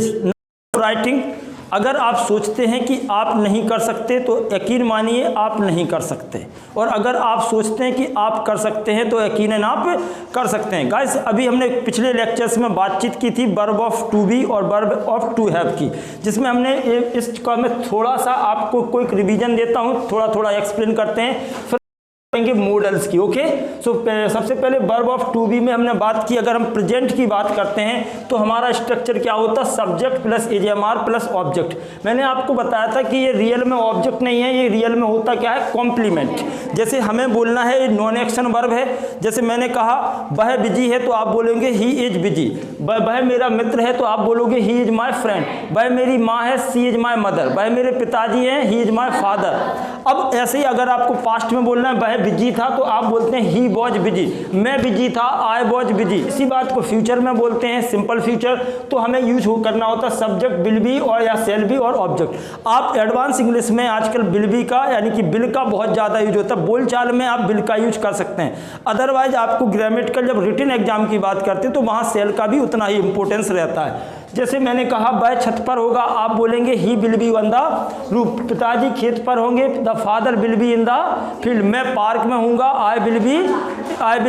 Is writing. अगर आप सोचते हैं कि आप नहीं कर सकते तो यकीन मानिए आप नहीं कर सकते, और अगर आप सोचते हैं कि आप कर सकते हैं तो यकीनन आप कर सकते हैं। गाइस, अभी हमने पिछले लेक्चर्स में बातचीत की थी वर्ब ऑफ टू बी और वर्ब ऑफ टू हैव की, जिसमें हमने इसका मैं थोड़ा सा आपको कोई रिवीजन देता हूँ, थोड़ा थोड़ा एक्सप्लेन करते हैं, फिर मॉडल्स की। ओके, सो सबसे पहले वर्ब ऑफ टू बी में हमने बात की, अगर हम प्रेजेंट की बात करते हैं तो हमारा स्ट्रक्चर क्या होता है, सब्जेक्ट प्लस एजेएमआर प्लस ऑब्जेक्ट। मैंने आपको बताया था कि ये रियल में ऑब्जेक्ट नहीं है, ये रियल में होता क्या है, कॉम्प्लीमेंट। जैसे हमें बोलना है नॉन एक्शन वर्ब है, जैसे मैंने कहा वह बिजी है तो आप बोलेंगे ही इज बिजी, वह मेरा मित्र है तो आप बोलोगे ही इज माई फ्रेंड, वह मेरी माँ है सी इज माई मदर, वह मेरे पिताजी हैं ही इज माई फादर। अब ऐसे ही अगर आपको पास्ट में बोलना है वह बिजी था तो आप बोलते हैं ही वॉज बिजी, मैं बिजी था आई वॉज बिजी। इसी बात को फ्यूचर में बोलते हैं, सिंपल फ्यूचर, तो हमें यूज करना होता है सब्जेक्ट विल बी और या शेल बी और ऑब्जेक्ट। आप एडवांस इंग्लिश में आजकल विल बी का यानी कि बिल का बहुत ज़्यादा यूज होता है, बोलचाल में आप बिल का यूज कर सकते हैं। अदरवाइज आपको ग्रामेटिकल जब रिटन एग्जाम की बात करते हैं तो वहाँ शेल का भी उतना ही इंपॉर्टेंस रहता है। जैसे मैंने कहा वह छत पर होगा, आप बोलेंगे he will be on the roof, पिताजी खेत पर होंगे the father will be in the field, मैं पार्क में हूँगा I will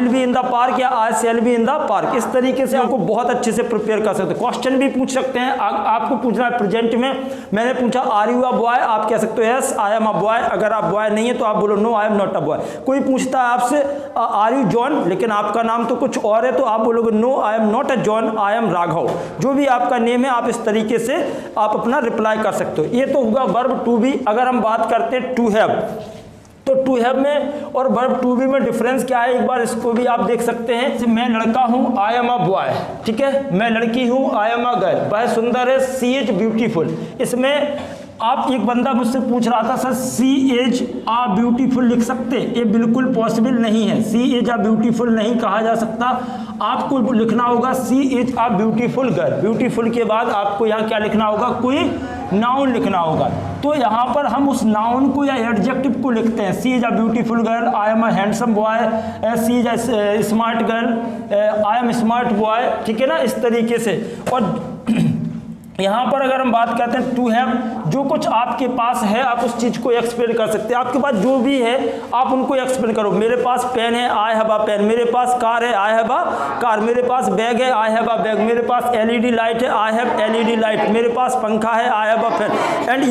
be in the park या आई shall be in the park. इस तरीके से आपको बहुत अच्छे से प्रिपेयर कर सकते हैं। क्वेश्चन भी पूछ सकते हैं, आपको पूछना है प्रेजेंट में, मैंने पूछा आर यू अ बॉय, आप कह सकते हो yes I am a boy, अगर आप बॉय नहीं है तो आप बोलो no I am not a boy. कोई पूछता है आपसे आर यू जॉन, लेकिन आपका नाम तो कुछ और है तो आप बोलोगे no I am not a John I am Raghav, जो भी आपका नेम है आप इस तरीके से आप अपना रिप्लाई कर सकते हो। ये तो हुआ वर्ब टू बी। अगर हम बात करते हैं टू हैव, तो टू हैव में और वर्ब टू बी में डिफरेंस क्या है, एक बार इसको भी आप देख सकते हैं। मैं लड़का हूं आई एम अ बॉय, ठीक है, मैं लड़की हूं आई एम अ गर्ल, वह सुंदर है सी इज ब्यूटीफुल। इसमें आप एक बंदा मुझसे पूछ रहा था sir she is a beautiful लिख सकते, ये बिल्कुल पॉसिबल नहीं है, सी इज आ ब्यूटीफुल नहीं कहा जा सकता। आपको लिखना होगा she is a beautiful girl, beautiful के बाद आपको यहाँ क्या लिखना होगा, कोई नाउन लिखना होगा। तो यहाँ पर हम उस नाउन को या एडजेक्टिव को लिखते हैं, she is a beautiful girl, I am a handsome boy, she is a smart girl, I am smart boy, ठीक है ना, इस तरीके से। और यहाँ पर अगर हम बात करते हैं टू हैव, जो कुछ आपके पास है आप उस चीज़ को एक्सप्लेन कर सकते हैं। आपके पास जो भी है आप उनको एक्सप्लेन करो। मेरे पास पेन है आई हैव अ पेन, मेरे पास कार है आई हैव अ कार, मेरे पास बैग है आई हैव अ बैग, मेरे पास एलईडी लाइट है आई हैव एलईडी लाइट, मेरे पास पंखा है I have a fan. And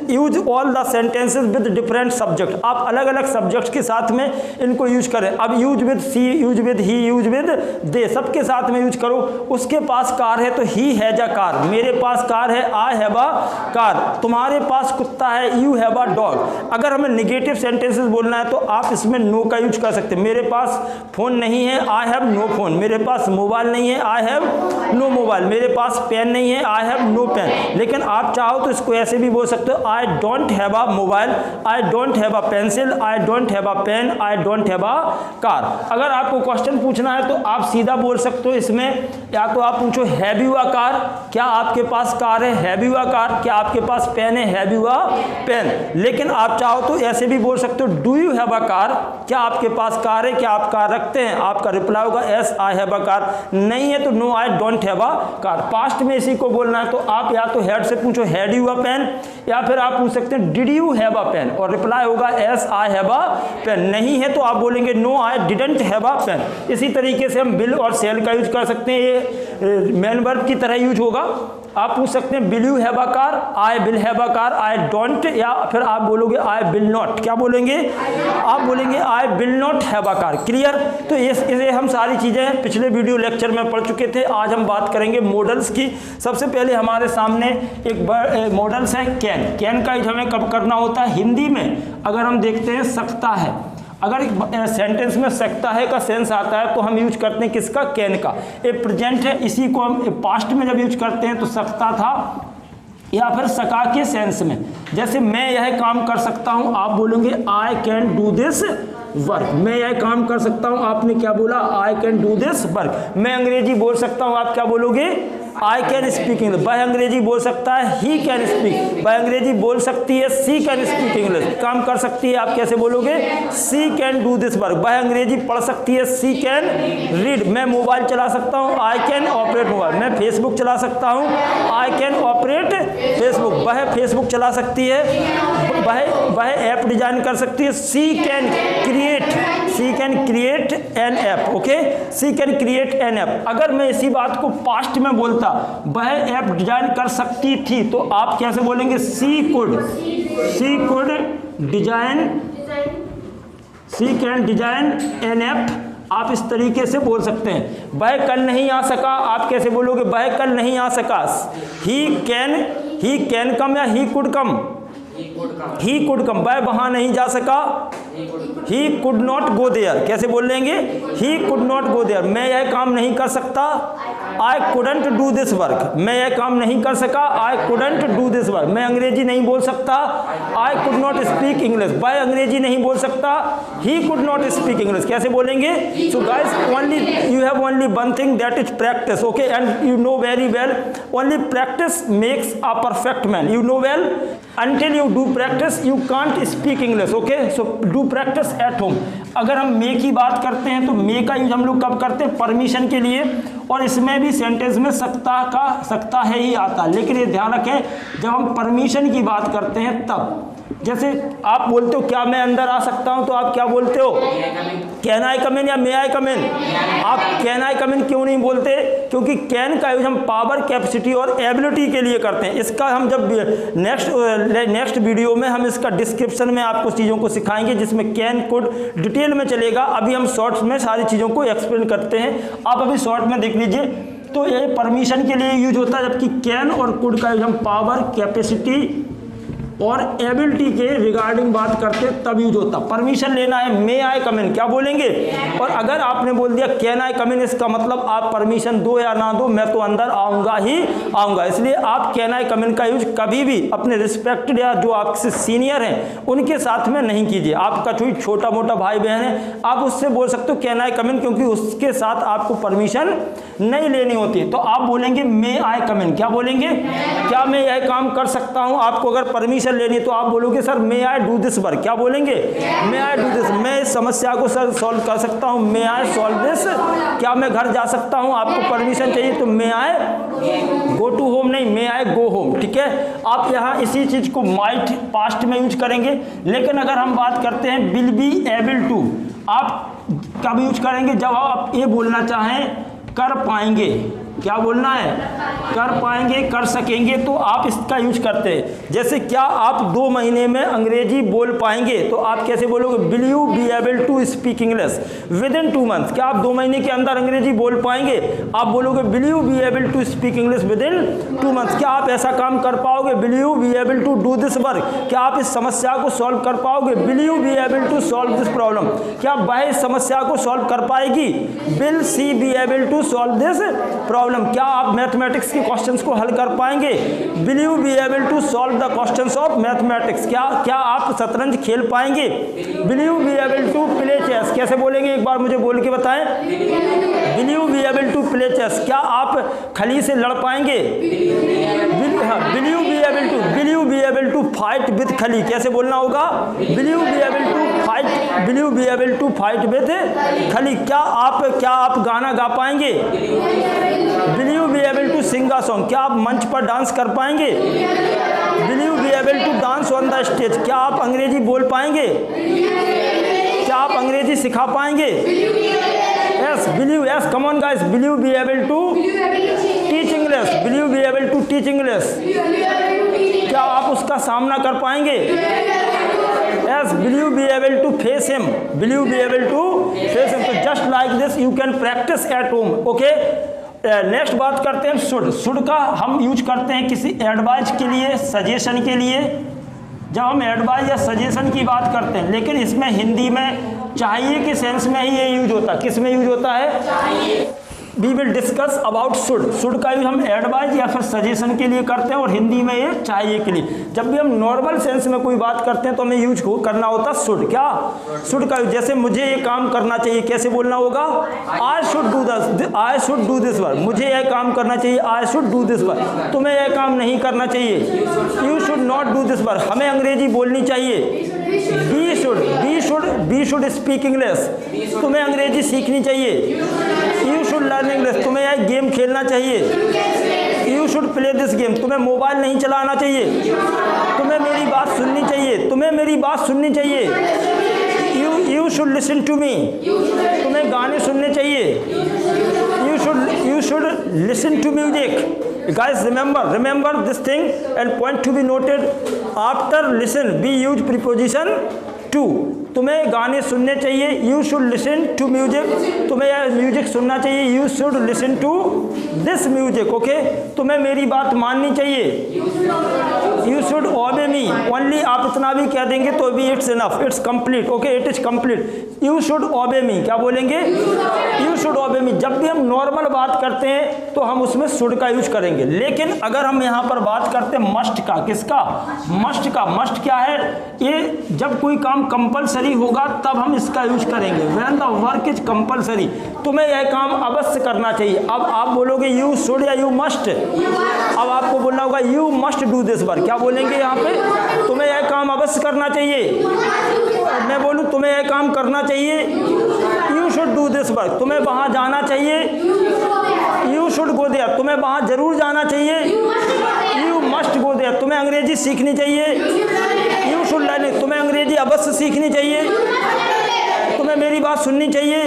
use all the sentences with different subject. आप अलग अलग सब्जेक्ट्स के साथ में इनको यूज करें। अब use with she, use with he, use with they, सबके साथ में यूज करो। उसके पास कार है तो ही हैज अ कार, मेरे पास कार है आई हैव अ कार, तुम्हारे पास कुत्ता है यू हैव अ डॉग। अगर हमें नेगेटिव सेंटेंसेस बोलना है तो आप इसमें नो का यूज कर सकते हैं। मेरे पास फोन नहीं है आई हैव नो फोन, मेरे पास मोबाइल नहीं है आई हैव नो मोबाइल, मेरे पास पेन नहीं है आई हैव नो पेन। लेकिन आप चाहो तो इसको ऐसे भी बोल सकते हो I don't have a mobile, I don't have a pencil, I don't have a pen, I don't have a car. अगर आपको क्वेश्चन पूछना है तो आप सीधा बोल सकते हो इसमें, या तो आप पूछो हैव यू अ कार, क्या आपके पास कार है हैव यू अ कार, क्या आपके पास पेन है हैव यू अ पेन। लेकिन आप चाहो तो ऐसे भी बोल सकते हो do you have a car, क्या आपके पास कार है, क्या आप कार रखते हैं, आपका रिप्लाई होगा yes I have a car, नहीं है तो no I don't have a car. Past में इसी को बोलना है तो आप या तो हैड से पूछो हैड यू अ पेन, या फिर आप पूछ सकते हैं did you have a pen और रिप्लाई होगा yes I have a pen, नहीं है तो आप बोलेंगे no I didn't have a pen. इसी तरीके से हम विल और शेल का यूज कर सकते हैं, ये मेन वर्ब की तरह यूज होगा। आप पूछ सकते हैं will you have a car, I will have a car, I don't, या फिर आप बोलोगे आई विल नॉट, क्या बोलेंगे, आप बोलेंगे I will not have a car. Clear. तो ये हम सारी चीज़ें पिछले वीडियो लेक्चर में पढ़ चुके थे। आज हम बात करेंगे मॉडल्स की। सबसे पहले हमारे सामने एक मॉडल्स है कैन। कैन का यूज हमें कब करना होता है, हिंदी में अगर हम देखते हैं सकता है, अगर सेंटेंस में सकता है का सेंस आता है तो हम यूज करते हैं किसका, कैन का। ये प्रेजेंट है, इसी को हम पास्ट में जब यूज करते हैं तो सकता था या फिर सका के सेंस में। जैसे मैं यह काम कर सकता हूं, आप बोलेंगे I can do this work, मैं यह काम कर सकता हूं, आपने क्या बोला I can do this work. मैं अंग्रेजी बोल सकता हूं, आप क्या बोलोगे आई कैन स्पीक इंग्लिश, वह अंग्रेजी बोल सकता है, ही कैन स्पीक, वह अंग्रेजी बोल सकती है, सी कैन स्पीक इंग्लिश, काम कर सकती है, आप कैसे बोलोगे, she can do this work, वह अंग्रेजी पढ़ सकती है, सी कैन रीड, मैं मोबाइल चला सकता हूँ, आई कैन ऑपरेट मोबाइल, मैं फेसबुक चला सकता हूँ, आई कैन ऑपरेट फेसबुक, वह फेसबुक चला सकती है, वह ऐप डिजाइन कर सकती है, she can create an app, okay, she can create an app. अगर मैं इसी बात को पास्ट में बोलता, वह ऐप डिजाइन कर सकती थी, तो आप कैसे बोलेंगे, सी कुड डिजाइन एन ऐप, आप इस तरीके से बोल सकते हैं। वह कल नहीं आ सका, आप कैसे बोलोगे, वह कल नहीं आ सका, ही कैन कम या he could come, he could come, वह वहां नहीं जा सका, he could not go there, कैसे बोल लेंगे, he could not go there, मैं यह काम नहीं कर सकता, I couldn't do this work, मैं यह काम नहीं कर सका, I couldn't do this work, मैं अंग्रेजी नहीं बोल सकता, I could not speak English, वह अंग्रेजी नहीं बोल सकता, he could not speak English, कैसे बोलेंगे। So guys, only you have only one thing, that is practice, okay, and you know very well, only practice makes a perfect man, you know well, until you do practice you can't speak English, okay, so do practice at home। अगर हम मे की बात करते हैं तो मे का use हम लोग कब करते हैं, परमिशन के लिए, और इसमें भी सेंटेंस में सकता है ही आता है, लेकिन ये ध्यान रखें जब हम परमिशन की बात करते हैं तब, जैसे आप बोलते हो क्या मैं अंदर आ सकता हूं, तो आप क्या बोलते हो, कैन आई कम इन या मे आई कम इन, आप कैन आई कम इन क्यों नहीं बोलते, क्योंकि कैन का यूज हम पावर, कैपेसिटी और एबिलिटी के लिए करते हैं। इसका हम जब नेक्स्ट वीडियो में हम इसका डिस्क्रिप्शन में आपको चीज़ों को सिखाएंगे, जिसमें कैन कुड डिटेल में चलेगा, अभी हम शॉर्ट्स में सारी चीज़ों को एक्सप्लेन करते हैं, आप अभी शॉर्ट में देख लीजिए। तो ये परमिशन के लिए यूज होता है, जबकि कैन और कुड का यूज हम पावर, कैपेसिटी और एबिलिटी के रिगार्डिंग बात करते तब यूज होता। परमिशन लेना है, मे आई कम इन, क्या बोलेंगे, और अगर आपने बोल दिया कैन आई कम इन, इसका मतलब आप परमिशन दो या ना दो, मैं तो अंदर आऊंगा ही आऊंगा, इसलिए आप कैन आई कम इन का यूज कभी भी अपने रिस्पेक्टेड या जो आपसे सीनियर हैं उनके साथ में नहीं कीजिए। आपका कोई छोटा मोटा भाई बहन है, आप उससे बोल सकते हो कैन आई कम इन, क्योंकि उसके साथ आपको परमिशन नहीं लेनी होती, तो आप बोलेंगे मे आई कम इन, क्या बोलेंगे, क्या मैं यह काम कर सकता हूं, आपको अगर परमिशन लेनी तो आप बोलोगे sir may I do this work, क्या बोलेंगे, मे आई डू दिस, मैं इस समस्या को सर सॉल्व कर सकता हूं, मे आई सॉल्व दिस, क्या मैं घर जा सकता हूं, आपको परमिशन चाहिए तो मे आई गो टू होम, नहीं मे आई गो होम, ठीक है। आप यहाँ इसी चीज को माइट पास्ट में यूज करेंगे, लेकिन अगर हम बात करते हैं विल बी एबल टू, आप कब यूज करेंगे, जब आप ये बोलना चाहें कर पाएंगे, क्या बोलना है, कर पाएंगे, कर सकेंगे, तो आप इसका यूज करते हैं। जैसे क्या आप 2 महीने में अंग्रेजी बोल पाएंगे, तो आप कैसे बोलोगे, will you be able to speak English within 2 months, क्या आप 2 महीने के अंदर अंग्रेजी बोल पाएंगे, आप बोलोगे will you be able to speak English within 2 months, क्या आप ऐसा काम कर पाओगे, will you be able to do this work, क्या आप इस समस्या को सॉल्व कर पाओगे, will you be able to solve this problem, क्या वह इस समस्या को सॉल्व कर पाएगी, will she be able to solve this problem, क्या आप मैथमेटिक्स के क्वेश्चंस को हल कर पाएंगे, will you be able to solve the questions of mathematics, क्या आप शतरंज खेल पाएंगे, will you be able to play chess, कैसे बोलेंगे एक बार मुझे बोल के बताएं, will you be able to play chess, क्या आप खली से लड़ पाएंगे, will you be able to fight with Khali, कैसे बोलना होगा, will you be able to fight with Khali, क्या आप गाना गा पाएंगे, will you be able to sing a song, क्या आप मंच पर डांस कर पाएंगे, will you be able to dance on the stage, क्या आप अंग्रेजी बोल पाएंगे, क्या आप अंग्रेजी सिखा पाएंगे, yes will you, yes come on guys, will you be able to teach English, will you be able to teach English, क्या आप उसका सामना कर पाएंगे, yes will you be able to face him, will you be able to face him, तो just like this you can practice at home, okay. Next बात करते हैं शुड का हम यूज करते हैं किसी एडवाइस के लिए, सजेशन के लिए, जब हम एडवाइस या सजेशन की बात करते हैं, लेकिन इसमें हिंदी में चाहिए के सेंस में ही ये यूज होता है, किस में यूज होता है, we will discuss about should. Should का यूज हम एडवाइज या फिर सजेशन के लिए करते हैं और हिंदी में ये चाहिए के लिए। जब भी हम नॉर्मल सेंस में कोई बात करते हैं तो हमें यूज करना होता शुड। क्या शुड का यूज, जैसे मुझे ये काम करना चाहिए, कैसे बोलना होगा? I should do this, I should do this work. मुझे यह काम करना चाहिए, I should do this work. तुम्हें यह काम नहीं करना चाहिए, you should not do this work. हमें अंग्रेजी बोलनी चाहिए, बी शुड स्पीक इंग्लिश। तुम्हें अंग्रेजी सीखनी चाहिए, यू शुड लर्न इंग्लिश। तुम्हें यह गेम खेलना चाहिए, you should play this game. तुम्हें मोबाइल नहीं चलाना चाहिए, तुम्हें मेरी बात सुननी चाहिए, तुम्हें मेरी बात सुननी चाहिए। You should listen to me. तुम्हें गाने सुनने चाहिए, you should listen to music. Guys, remember this thing and point to be noted. After listen, we use preposition to. तुम्हें गाने सुनने चाहिए, you should listen to music. तुम्हें यह म्यूजिक सुनना चाहिए, you should listen to this music. Okay, तुम्हें मेरी बात माननी चाहिए, you should obey me. Only आप इतना भी कह देंगे तो भी it's enough, it's complete. Okay, it is complete. You should obey me, क्या बोलेंगे? यू शुड ओबे मी। जब भी हम नॉर्मल बात करते हैं तो हम उसमें शुड का यूज करेंगे, लेकिन अगर हम यहाँ पर बात करते हैं मस्ट का, किसका? मस्ट का। मस्ट क्या है? ये जब कोई काम कंपलसरी होगा तब हम इसका यूज करेंगे। When the work is compulsory, तुम्हें यह काम अवश्य करना चाहिए। अब आप बोलोगे यू शुड या यू मस्ट। अब आपको बोलना होगा you must do this work. क्या बोलेंगे यहाँ पे? तुम्हें यह काम अवश्य करना चाहिए। मैं बोलूँ तुम्हें यह काम करना चाहिए, you should do this work. तुम्हें वहाँ जाना चाहिए, यू शुड गो देयर। तुम्हें वहाँ जरूर जाना चाहिए, यू मस्ट गो देयर। तुम्हें अंग्रेजी सीखनी चाहिए, यू शुड लर्न। तुम्हें अंग्रेजी अवश्य सीखनी चाहिए, तुम्हें मेरी बात सुननी चाहिए,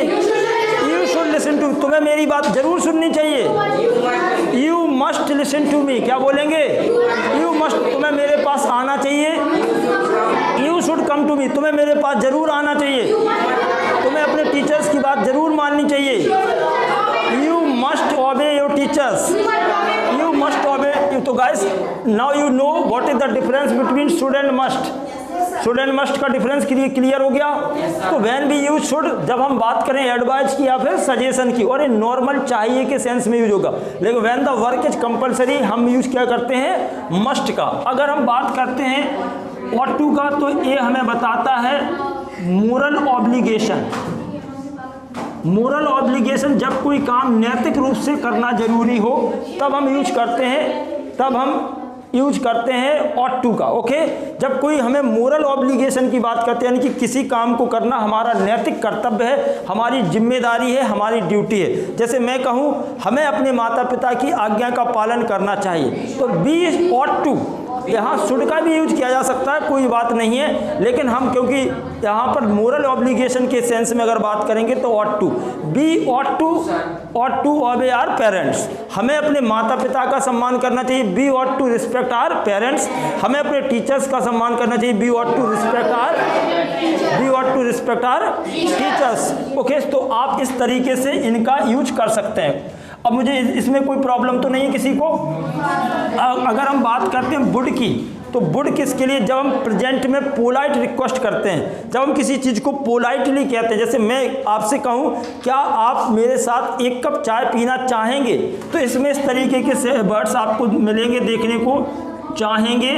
यू शुड लिसन टू। तुम्हें मेरी बात जरूर सुननी चाहिए, you must listen to me. क्या बोलेंगे? You must. तुम्हें मेरे पास आना चाहिए, you should come to me. तुम्हें मेरे पास जरूर आना चाहिए, तुम्हें अपने टीचर्स की बात जरूर माननी चाहिए, you must obey your teachers, you must obey. तो guys, now you know what is the difference between should and must. Should and must का डिफरेंस क्लियर हो गया। तो व्हेन वी यूज शुड, जब हम बात करें एडवाइस की या फिर सजेशन की, और ये नॉर्मल चाहिए के सेंस में यूज होगा। लेकिन when the work is compulsory हम यूज क्या करते हैं? मस्ट का। अगर हम बात करते हैं ought to का, तो ये हमें बताता है मोरल ऑब्लिगेशन। मोरल ऑब्लिगेशन, जब कोई काम नैतिक रूप से करना जरूरी हो तब हम यूज करते हैं ought to का। ओके, जब कोई हमें मोरल ऑब्लिगेशन की बात करते हैं, यानी कि किसी काम को करना हमारा नैतिक कर्तव्य है, हमारी जिम्मेदारी है, हमारी ड्यूटी है। जैसे मैं कहूँ हमें अपने माता पिता की आज्ञा का पालन करना चाहिए, तो बी ought to। यहाँ शुड का भी यूज किया जा सकता है, कोई बात नहीं है, लेकिन हम क्योंकि यहाँ पर मोरल ऑब्लिगेशन के सेंस में अगर बात करेंगे तो ought to। We ought to obey our parents. हमें अपने माता पिता का सम्मान करना चाहिए, we ought to respect our parents. हमें अपने टीचर्स का सम्मान करना चाहिए, we ought to respect our teachers. Okay, तो आप इस तरीके से इनका यूज कर सकते हैं। अब मुझे इसमें कोई प्रॉब्लम तो नहीं है किसी को। अगर हम बात करते हैं वुड की, तो वुड किसके लिए? जब हम प्रेजेंट में पोलाइट रिक्वेस्ट करते हैं, जब हम किसी चीज़ को पोलाइटली कहते हैं। जैसे मैं आपसे कहूँ क्या आप मेरे साथ एक कप चाय पीना चाहेंगे, तो इसमें इस तरीके के वर्ड्स आपको मिलेंगे देखने को, चाहेंगे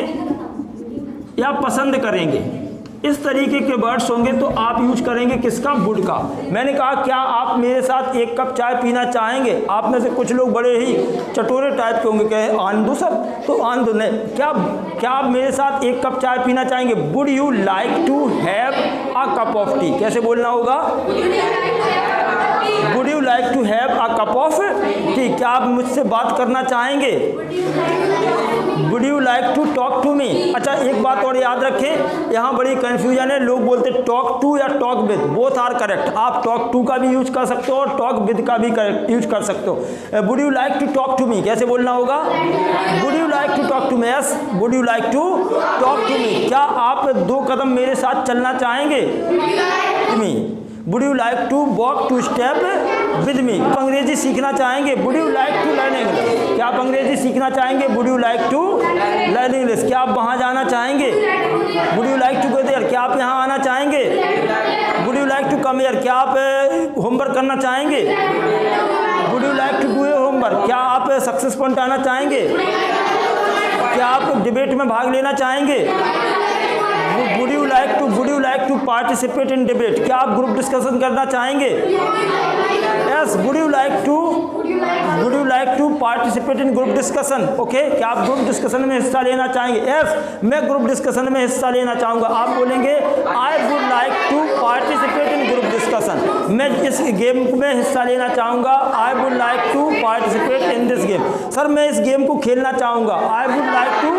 या पसंद करेंगे, इस तरीके के वर्ड्स होंगे। तो आप यूज करेंगे किसका? वुड का। मैंने कहा क्या आप मेरे साथ एक कप चाय पीना चाहेंगे? आप में से कुछ लोग बड़े ही चटोरे टाइप के होंगे, कहे आन दो सर, तो आन दो। नहीं, क्या आप मेरे साथ एक कप चाय पीना चाहेंगे? Would you like to have a cup of tea. कैसे बोलना होगा? Would you like to have a cup of tea. क्या आप मुझसे बात करना चाहेंगे? Would you like to talk to me. अच्छा, एक बात और याद रखें, यहाँ बड़ी कंफ्यूजन है, लोग बोलते टॉक टू या talk with, both are correct. आप टॉक टू का भी यूज कर सकते हो और टॉक विद का भी यूज कर सकते हो। Would you like to talk to me, कैसे बोलना होगा? Would you like to talk to me. Yes, would you like to talk to me. क्या आप 2 कदम मेरे साथ चलना चाहेंगे? Me. Would you like to walk two step with me. आप अंग्रेजी सीखना चाहेंगे? Would you like to learn English. क्या आप अंग्रेजी सीखना चाहेंगे? Would you like to learn English. क्या आप वहाँ जाना चाहेंगे? Would you like to go there. क्या आप यहाँ आना चाहेंगे? Would you like to come here. क्या आप होमवर्क करना चाहेंगे? Would you like success point आना चाहेंगे? क्या आप डिबेट में भाग लेना चाहेंगे? Would you like to participate in debate? क्या आप ग्रुप डिस्कशन करना चाहेंगे? Yes, would you like to participate in group discussion? Okay, क्या आप ग्रुप डिस्कशन में हिस्सा लेना चाहेंगे? यस, मैं ग्रुप डिस्कशन में हिस्सा लेना चाहूँगा। आप बोलेंगे I would like to participate in group discussion. मैं इस गेम में हिस्सा लेना चाहूँगा। I would like to participate in this game. Sir मैं इस गेम को खेलना चाहूँगा। I would like to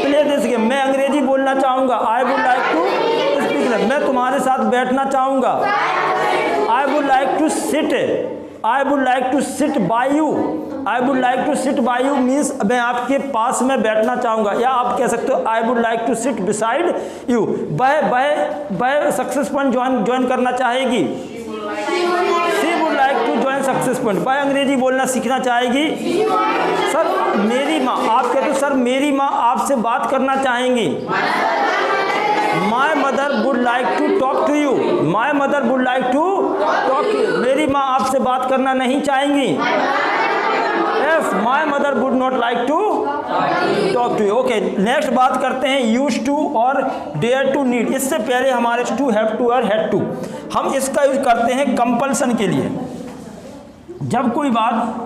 play this game. मैं अंग्रेजी बोलना चाहूँगा। I would like to speak. मैं तुम्हारे साथ बैठना चाहूँगा। I would like to sit. I would like to sit by you. I would like to sit by you means मैं आपके पास में बैठना चाहूँगा। या आप कह सकते हो I would like to sit beside you. वह सक्सेस पॉइंट ज्वाइन करना चाहेगी। She would like to join success point. वह अंग्रेजी बोलना सीखना चाहेगी। सर मेरी माँ, आप कहते हो सर मेरी माँ आपसे बात करना चाहेंगी। My mother would like to talk to you. My mother would like to talk to you. मेरी माँ आपसे बात करना नहीं चाहेंगी। Yes, my mother would not like to talk to you. Okay, next बात करते हैं यूज टू और डेयर टू नीड। इससे पहले हमारे टू, हैव टू और हैड टू, हम इसका यूज करते हैं कंपल्सन के लिए। जब कोई बात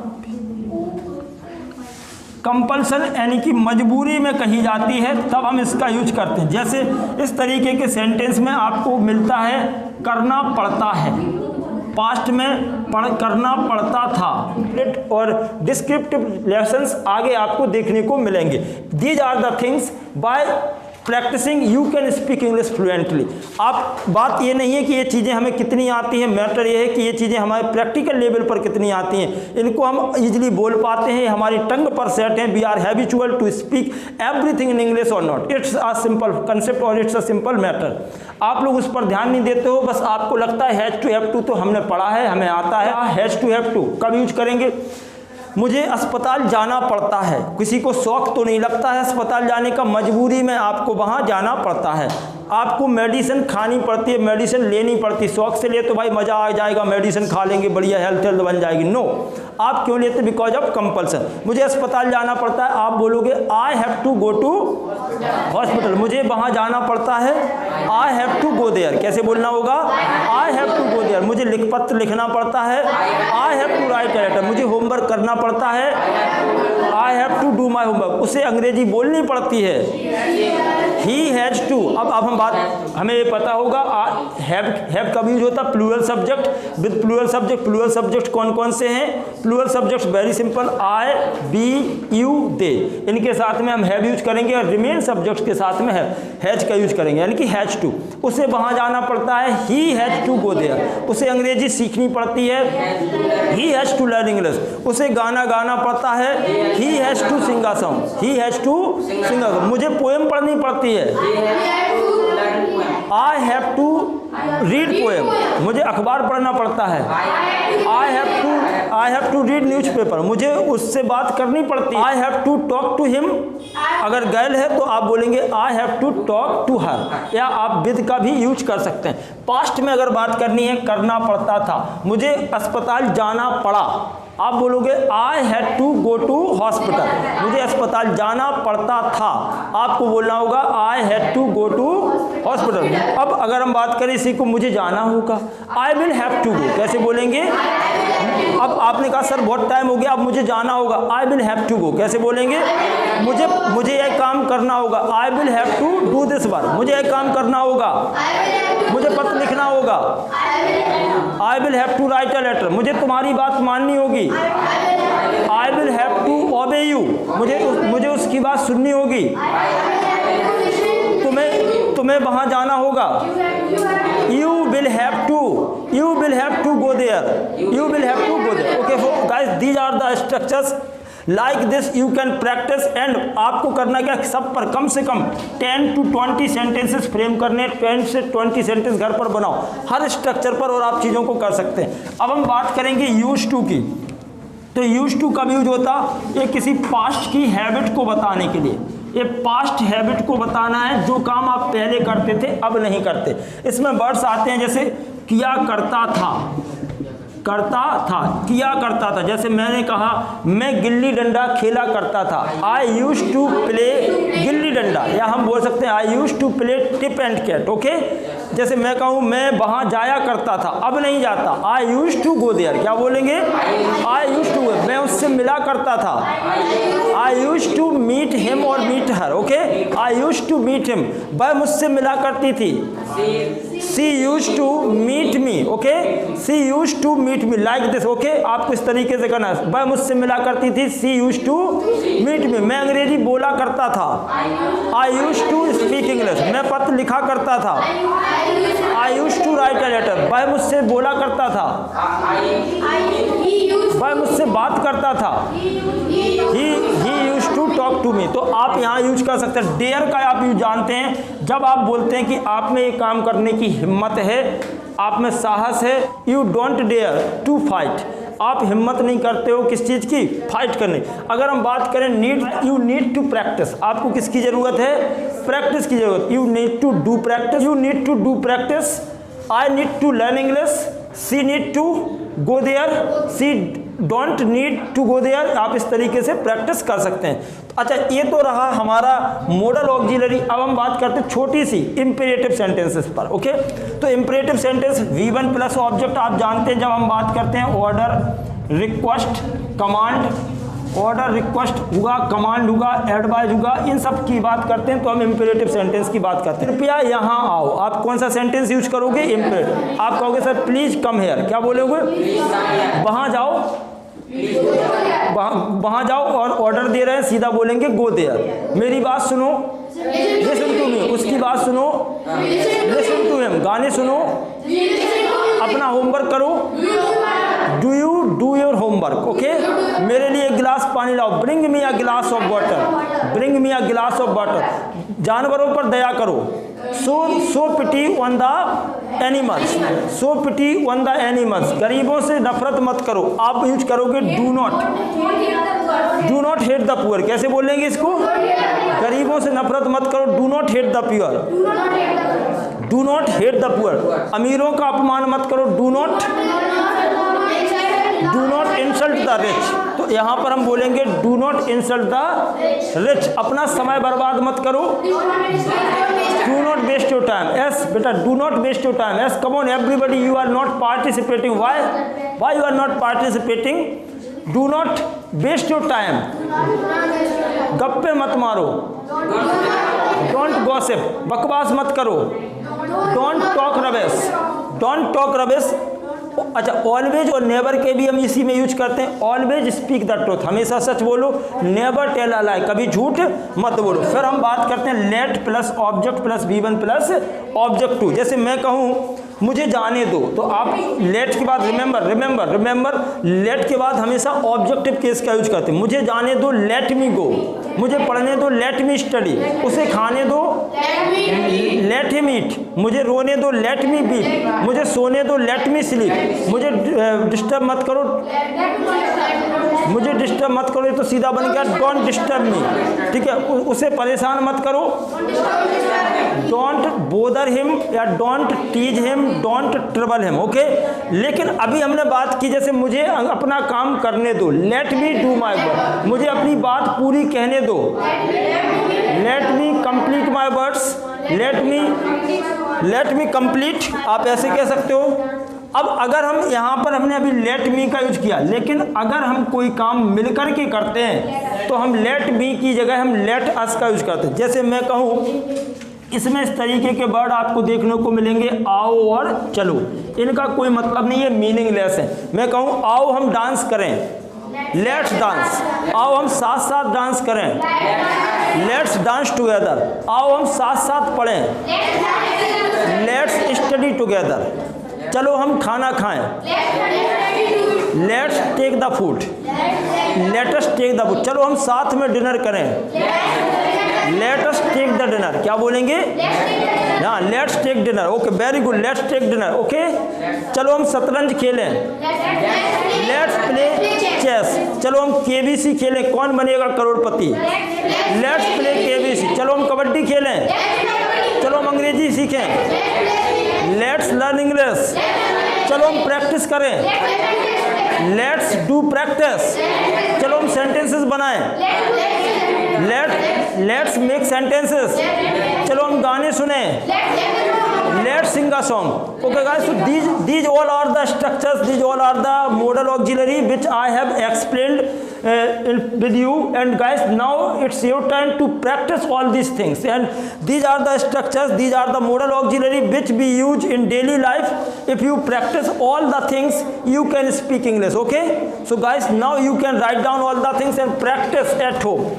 कंपल्सन यानी कि मजबूरी में कही जाती है तब हम इसका यूज करते हैं। जैसे इस तरीके के सेंटेंस में आपको मिलता है करना पड़ता है, पास्ट में करना पड़ता था। और डिस्क्रिप्टिव लेसन्स आगे आपको देखने को मिलेंगे। These are the things by practicing you can speak English fluently. आप बात ये नहीं है कि ये चीज़ें हमें कितनी आती हैं, मैटर ये है कि ये चीज़ें हमारे प्रैक्टिकल लेवल पर कितनी आती हैं। इनको हम इजीली बोल पाते हैं, हमारी टंग पर सेट हैं। We are habitual to speak everything in English और not. It's a simple concept और इट्स अ सिंपल मैटर। आप लोग उस पर ध्यान नहीं देते हो, बस आपको लगता है हैज टू हैव टू तो हमने पढ़ा है, हमें आता है। हैज टू हैव टू कब यूज करेंगे? मुझे अस्पताल जाना पड़ता है। किसी को शौक तो नहीं लगता है अस्पताल जाने का, मजबूरी में आपको वहाँ जाना पड़ता है। आपको मेडिसिन खानी पड़ती है, मेडिसिन लेनी पड़ती है। शौक से ले तो भाई मज़ा आ जाएगा, मेडिसिन खा लेंगे, बढ़िया हेल्थ बन जाएगी। नो, आप क्यों लेते? Because of compulsion. मुझे अस्पताल जाना पड़ता है, आप बोलोगे I have to go to hospital. मुझे वहाँ जाना पड़ता है, I have to go there. कैसे बोलना होगा? I have to go there. मुझे पत्र लिखना पड़ता है, I have to write a letter. मुझे होमवर्क करना पड़ता है, I have to do my homework. उसे अंग्रेजी बोलनी पड़ती है, ही हैज टू। अब हम बात, हमें ये पता होगा हैव कब यूज होता? Plural subject with plural subject. Plural subject कौन कौन से हैं? Plural subjects very simple, I, we, you, they. इनके साथ में हम हैव यूज करेंगे और रिमेन सब्जेक्ट्स के साथ में हैज का यूज करेंगे, यानी कि हैज टू। उसे वहाँ जाना पड़ता है, he has to go there. उसे अंग्रेजी सीखनी पड़ती है, he has to learn English. उसे गाना गाना पड़ता है, he has to sing a song. He has to sing a song. मुझे पोएम पढ़नी पड़ती है, I have to read poem. मुझे अखबार पढ़ना पड़ता है, I have to read newspaper. मुझे उससे बात करनी पड़ती है, I have to talk to him. अगर गर्ल है तो आप बोलेंगे I have to talk to her, या आप विद का भी यूज कर सकते हैं। पास्ट में अगर बात करनी है, करना पड़ता था, मुझे अस्पताल जाना पड़ा, आप बोलोगे I had to go to hospital. मुझे अस्पताल जाना पड़ता था, आपको बोलना होगा I had to go to hospital. अब अगर हम बात करें इसी को, मुझे जाना होगा, I will have to go. कैसे बोलेंगे? अब आपने कहा सर बहुत टाइम हो गया, अब मुझे जाना होगा, I will have to go. कैसे बोलेंगे? मुझे यह काम करना होगा, I will have to do this work. मुझे यह काम करना होगा, मुझे पत्र लिखना होगा, I will have to write a letter. मुझे तुम्हारी बात माननी होगी, I will have to obey you. मुझे उसकी बात सुननी होगी, तुम्हें वहां जाना होगा, you will have to go there. Okay guys, these are the structures like this you can practice. And आपको करना क्या, सब पर कम से कम 10 to 20 सेंटेंसेस फ्रेम करने, 10 से 20 सेंटेंस घर पर बनाओ हर स्ट्रक्चर पर, और आप चीज़ों को कर सकते हैं। अब हम बात करेंगे यूज टू की। तो यूज टू कब यूज होता? ये किसी पास्ट की हैबिट को बताने के लिए, ये पास्ट हैबिट को बताना है, जो काम आप पहले करते थे अब नहीं करते। इसमें वर्ड्स आते हैं जैसे किया करता था, करता था, किया करता था। जैसे मैंने कहा मैं गिल्ली डंडा खेला करता था, I use to play gilli danda, या हम बोल सकते हैं I use to play tip and cat. Okay, जैसे मैं कहूँ मैं वहाँ जाया करता था, अब नहीं जाता, आई यूज टू गो देयर, क्या बोलेंगे, आई यूज टू, मैं उससे मिला करता था, I use to meet him और meet her. Okay, I use to meet him, वह मुझसे मिला करती थी, she use to meet me. Okay, she use to meet me like this. Okay, आपको इस तरीके से करना है, वह मुझसे मिला करती थी, she use to meet me. मैं अंग्रेजी बोला करता था, I use to speak English, मैं पत्र लिखा करता था, I use to write a letter, वह मुझसे बोला करता था, वह मुझसे बात करता था, he use to talk to me. तो आप यहाँ यूज कर सकते हैं डेयर का, आप यूज जानते हैं जब आप बोलते हैं कि आप में ये काम करने की हिम्मत है, आप में साहस है, you don't dare to fight, आप हिम्मत नहीं करते हो किस चीज़ की, फाइट करने। अगर हम बात करें need, you need to practise, आपको किसकी ज़रूरत है, प्रैक्टिस की ज़रूरत, you need to do practice, you need to do practice, I need to learn English, she need to go there, she don't need to go there, आप इस तरीके से प्रैक्टिस कर सकते हैं। अच्छा, ये तो रहा हमारा मॉडल ऑक्सिलरी। अब हम बात करते हैं छोटी सी इंपेरेटिव सेंटेंसेस पर। ओके, तो imperative sentence V1 plus object आप जानते हैं, जब हम बात करते हैं order, request, command, order, request होगा, कमांड होगा, एडवाइस होगा, इन सब की बात करते हैं तो हम इंपेरेटिव सेंटेंस की बात करते हैं। कृपया यहाँ आओ, आप कौन सा सेंटेंस यूज करोगे, इंपेरेटिव। आप कहोगे सर प्लीज कम हेयर, क्या बोलोगे, वहाँ जाओ, वहाँ जाओ, और ऑर्डर दे रहे हैं सीधा बोलेंगे गो देयर। मेरी बात सुनो, लिसन टू मी, उसकी बात सुनो, लिसन टू हिम, गाने सुनो, अपना होमवर्क करो, do you do your homework. Okay, मेरे लिए एक गिलास पानी लाओ, bring me a glass of water, bring me a glass of water. जानवरों पर दया करो, show pity on the animals, show pity on the animals. गरीबों से नफरत मत करो, आप यूज करोगे do not hate the poor, कैसे बोलेंगे इसको, गरीबों से नफरत मत करो, do not hate the poor, do not hate the poor. अमीरों का अपमान मत करो, do not insult the rich, तो यहाँ पर हम बोलेंगे do not insult the rich. अपना समय बर्बाद मत करो, do not waste your time. Yes बेटा, do not waste your time. Yes, come on everybody, you are not participating, why you are not participating, do not waste your time. गप्पे मत मारो, don't gossip, बकवास मत करो, don't talk rubbish, don't talk rubbish. अच्छा, always और never के भी हम इसी में यूज करते हैं। ऑलवेज स्पीक द ट्रूथ, हमेशा सच बोलो, नेवर टेल अ लाई, कभी झूठ मत बोलो। फिर हम बात करते हैं late plus object plus V1 plus object 2। जैसे मैं कहूँ मुझे जाने दो, तो आप लेट के बाद रिमेंबर, लेट के बाद हमेशा ऑब्जेक्टिव केस का यूज करते हैं। मुझे जाने दो, लेट मी गो, मुझे पढ़ने दो, लेट मी स्टडी, उसे खाने दो, लेट हिम ईट, मुझे रोने दो, लेट मी वीप, मुझे सोने दो, लेट मी स्लीप, मुझे डिस्टर्ब मत करो, मुझे डिस्टर्ब मत करो, तो सीधा बन गया डोंट डिस्टर्ब मी। ठीक है, उसे परेशान मत करो, डोंट बोदर हिम या don't tease him, don't trouble him. Okay, लेकिन अभी हमने बात की जैसे मुझे अपना काम करने दो, let me do my work, मुझे अपनी बात पूरी कहने दो, let me complete my words, let me complete, आप ऐसे कह सकते हो। अब अगर हम यहाँ पर हमने अभी लेट मी का यूज किया, लेकिन अगर हम कोई काम मिलकर के करते हैं तो हम लेट मी की जगह हम लेट अस का यूज करते हैं। जैसे मैं कहूँ, इसमें इस तरीके के वर्ड आपको देखने को मिलेंगे, आओ और चलो, इनका कोई मतलब नहीं है, मीनिंगलेस है। मैं कहूँ आओ हम डांस करें, लेट्स डांस, आओ हम साथ साथ डांस करें, लेट्स डांस टुगेदर, आओ हम साथ साथ पढ़ें, लेट्स स्टडी टुगेदर, चलो हम खाना खाएं, let's take the food, let's take the food, चलो हम साथ में डिनर करें, लेटस टेक द डिनर, क्या बोलेंगे, हाँ let's take dinner. Okay, very good, let's take dinner. Okay, चलो हम शतरंज खेलें, लेट्स प्ले चेस, चलो हम KBC खेलें, कौन बनेगा करोड़पति, लेट्स प्ले KBC, चलो हम कबड्डी खेलें, चलो हम अंग्रेजी सीखें, लेट्स लर्न इंग्लिश, चलो हम प्रैक्टिस करें, लेट्स डू प्रैक्टिस। चलो हम सेंटेंसेस बनाएं, लेट्स मेक सेंटेंसेस। चलो हम गाने सुने, let's Singh a song. Okay guys, so these all are the structures, these all are the modal auxiliary which I have explained with you. And guys, now it's your turn to practice all these things. And these are the structures, these are the modal auxiliary which we use in daily life. If you practice all the things, you can speak English. Okay, so guys, now you can write down all the things and practice at home.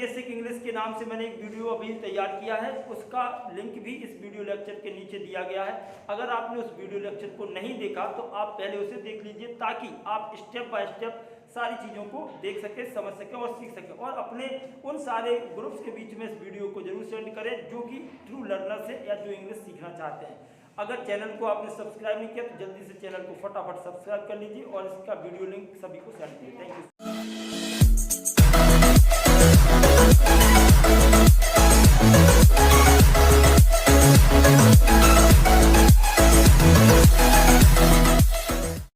Basic English के नाम से मैंने एक video अभी तैयार किया है, उसका लिंक भी इस वीडियो लेक्चर के नीचे दिया गया है। अगर आपने उस वीडियो लेक्चर को नहीं देखा तो आप पहले उसे देख लीजिए, ताकि आप स्टेप बाय स्टेप सारी चीज़ों को देख सकें, समझ सकें और सीख सकें। और अपने उन सारे ग्रुप्स के बीच में इस वीडियो को जरूर सेंड करें जो कि ट्रू लर्नर्स है या जो इंग्लिश सीखना चाहते हैं। अगर चैनल को आपने सब्सक्राइब नहीं किया तो जल्दी से चैनल को फटाफट सब्सक्राइब कर लीजिए और इसका वीडियो लिंक सभी को सेंड कीजिए। Thank you.